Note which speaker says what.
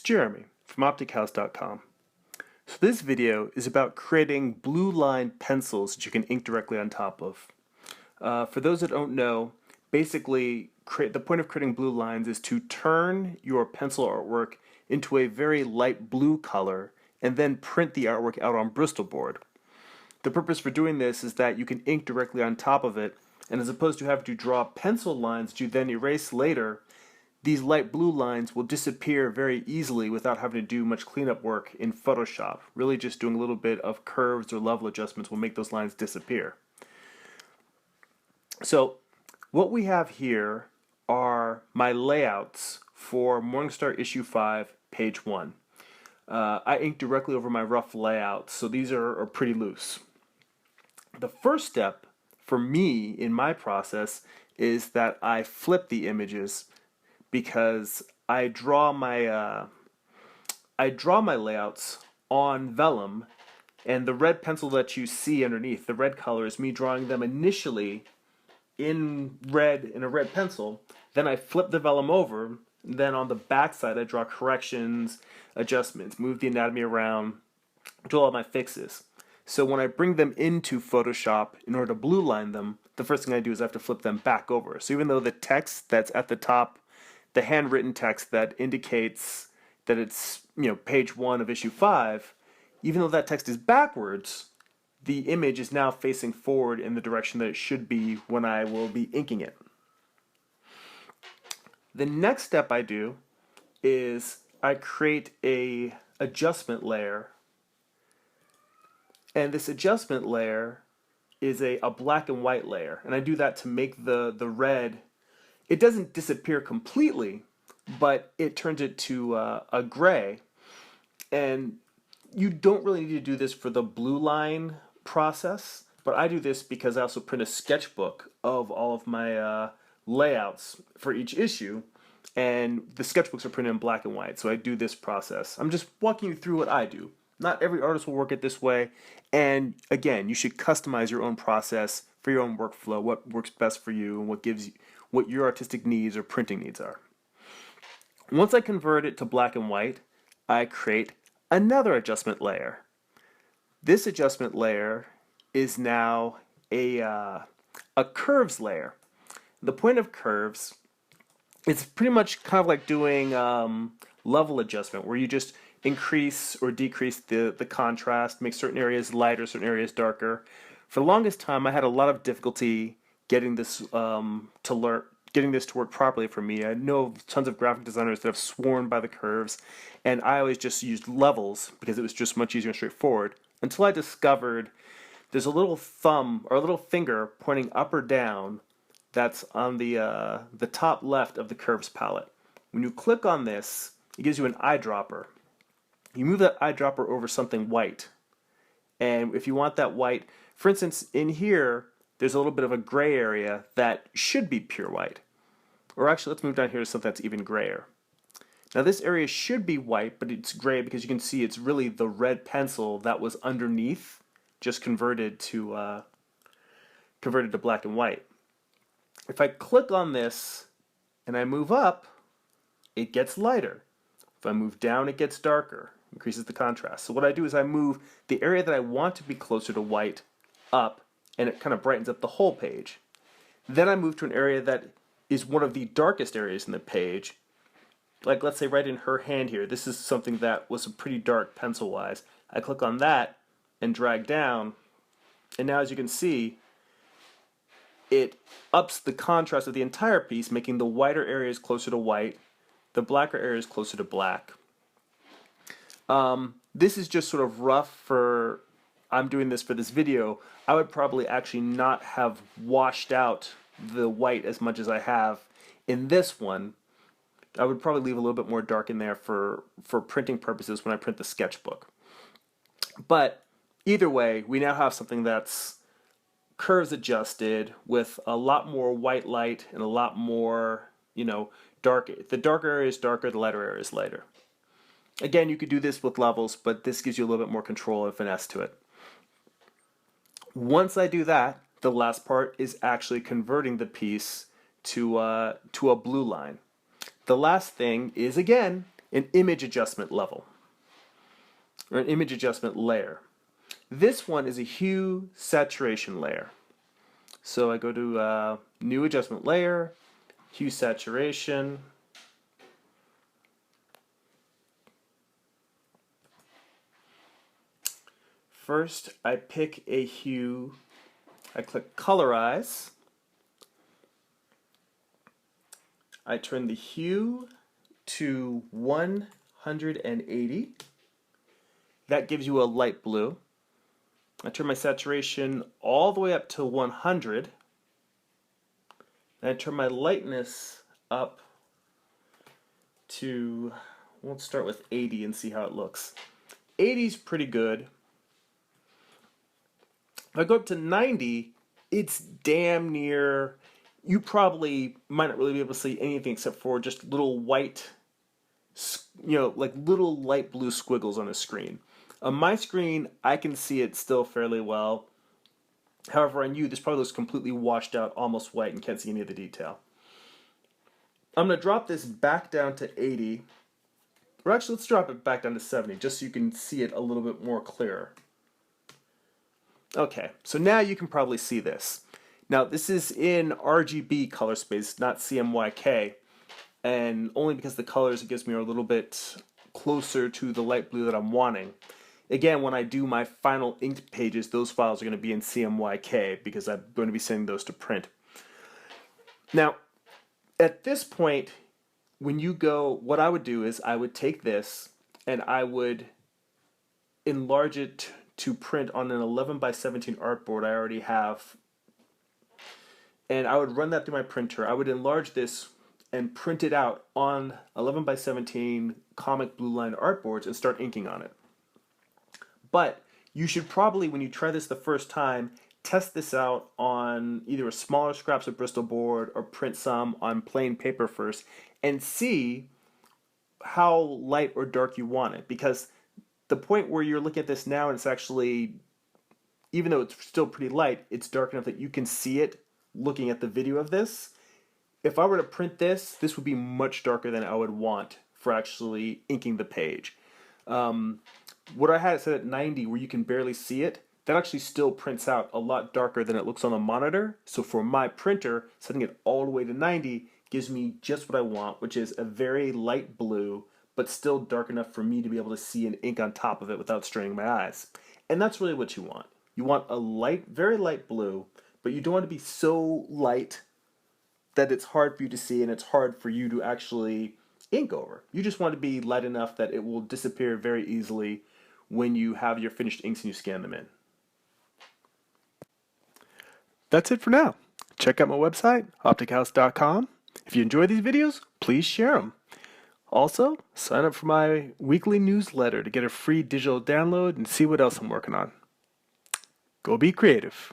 Speaker 1: Jeremy from OpticHouse.com. So this video is about creating blue line pencils that you can ink directly on top of. For those that don't know, basically the point of creating blue lines is to turn your pencil artwork into a very light blue color and then print the artwork out on Bristol board. The purpose for doing this is that you can ink directly on top of it, and as opposed to having to draw pencil lines that you then erase later, these light blue lines will disappear very easily without having to do much cleanup work in Photoshop. Really just doing a little bit of curves or level adjustments will make those lines disappear. So what we have here are my layouts for Morningstar issue 5, page 1. I inked directly over my rough layouts, so these are pretty loose. The first step for me in my process is that I flip the images, because I draw my layouts on vellum, and the red pencil that you see underneath, the red color, is me drawing them initially in red in a red pencil. Then I flip the vellum over, and then on the back side I draw corrections, adjustments, move the anatomy around, do all my fixes. So when I bring them into Photoshop in order to blue line them, the first thing I do is I have to flip them back over. So even though the text that's at the top, the handwritten text that indicates that it's, page 1 of issue 5, even though that text is backwards, the image is now facing forward in the direction that it should be when I will be inking it. The next step I do is I create a adjustment layer, and this adjustment layer is a black and white layer, and I do that to make the red. It doesn't disappear completely, but it turns it to a gray. And you don't really need to do this for the blue line process, but I do this because I also print a sketchbook of all of my layouts for each issue, and the sketchbooks are printed in black and white, so I do this process. I'm just walking you through what I do. Not every artist will work it this way, and again, you should customize your own process for your own workflow, what works best for you, and what your artistic needs or printing needs are. Once I convert it to black and white, I create another adjustment layer. This adjustment layer is now a curves layer. The point of curves, it's pretty much kind of like doing level adjustment, where you just increase or decrease the contrast, make certain areas lighter, certain areas darker. For the longest time, I had a lot of difficulty getting this to work properly for me. I know tons of graphic designers that have sworn by the curves, and I always just used levels because it was just much easier and straightforward, until I discovered there's a little thumb or a little finger pointing up or down that's on the top left of the curves palette. When you click on this, it gives you an eyedropper. You move that eyedropper over something white, and if you want that white, for instance, in here, there's a little bit of a gray area that should be pure white. Or actually, let's move down here to something that's even grayer. Now this area should be white, but it's gray because you can see it's really the red pencil that was underneath, just converted to black and white. If I click on this and I move up, it gets lighter. If I move down, it gets darker, increases the contrast. So what I do is I move the area that I want to be closer to white up, and it kind of brightens up the whole page. Then I move to an area that is one of the darkest areas in the page, like let's say right in her hand here. This is something that was pretty dark pencil-wise. I click on that and drag down, and now as you can see, it ups the contrast of the entire piece, making the whiter areas closer to white, the blacker areas closer to black. This is just sort of rough for, I'm doing this for this video. I would probably actually not have washed out the white as much as I have in this one. I would probably leave a little bit more dark in there for printing purposes when I print the sketchbook. But either way, we now have something that's curves adjusted with a lot more white light and a lot more, dark. The darker area is darker, the lighter area is lighter. Again, you could do this with levels, but this gives you a little bit more control and finesse to it. Once I do that, the last part is actually converting the piece to a blue line. The last thing is, again, an image adjustment level, or an image adjustment layer. This one is a hue saturation layer. So I go to new adjustment layer, hue saturation. First, I pick a hue, I click colorize. I turn the hue to 180. That gives you a light blue. I turn my saturation all the way up to 100. And I turn my lightness up to, we'll start with 80 and see how it looks. 80 is pretty good. If I go up to 90, it's damn near, you probably might not really be able to see anything except for just little white, like little light blue squiggles on a screen. On my screen, I can see it still fairly well. However, on you, this probably looks completely washed out, almost white, and can't see any of the detail. I'm going to drop this back down to 80. Or actually, let's drop it back down to 70, just so you can see it a little bit more clearer. Okay, so now you can probably see this. Now, this is in RGB color space, not CMYK, and only because the colors it gives me are a little bit closer to the light blue that I'm wanting. Again, when I do my final inked pages, those files are going to be in CMYK because I'm going to be sending those to print. Now, at this point, when you go, what I would do is I would take this and I would enlarge it to print on an 11 by 17 artboard I already have. And I would run that through my printer. I would enlarge this and print it out on 11 by 17 comic blue line artboards and start inking on it. But you should probably, when you try this the first time, test this out on either a smaller scraps of Bristol board or print some on plain paper first and see how light or dark you want it. Because the point where you're looking at this now and it's actually, even though it's still pretty light, it's dark enough that you can see it looking at the video of this. If I were to print this, this would be much darker than I would want for actually inking the page. What I had it set at 90 where you can barely see it, that actually still prints out a lot darker than it looks on the monitor. So for my printer, setting it all the way to 90 gives me just what I want, which is a very light blue, but still dark enough for me to be able to see an ink on top of it without straining my eyes. And that's really what you want. You want a light, very light blue, but you don't want to be so light that it's hard for you to see and it's hard for you to actually ink over. You just want to be light enough that it will disappear very easily when you have your finished inks and you scan them in. That's it for now. Check out my website, optichouse.com. If you enjoy these videos, please share them. Also, sign up for my weekly newsletter to get a free digital download and see what else I'm working on. Go be creative.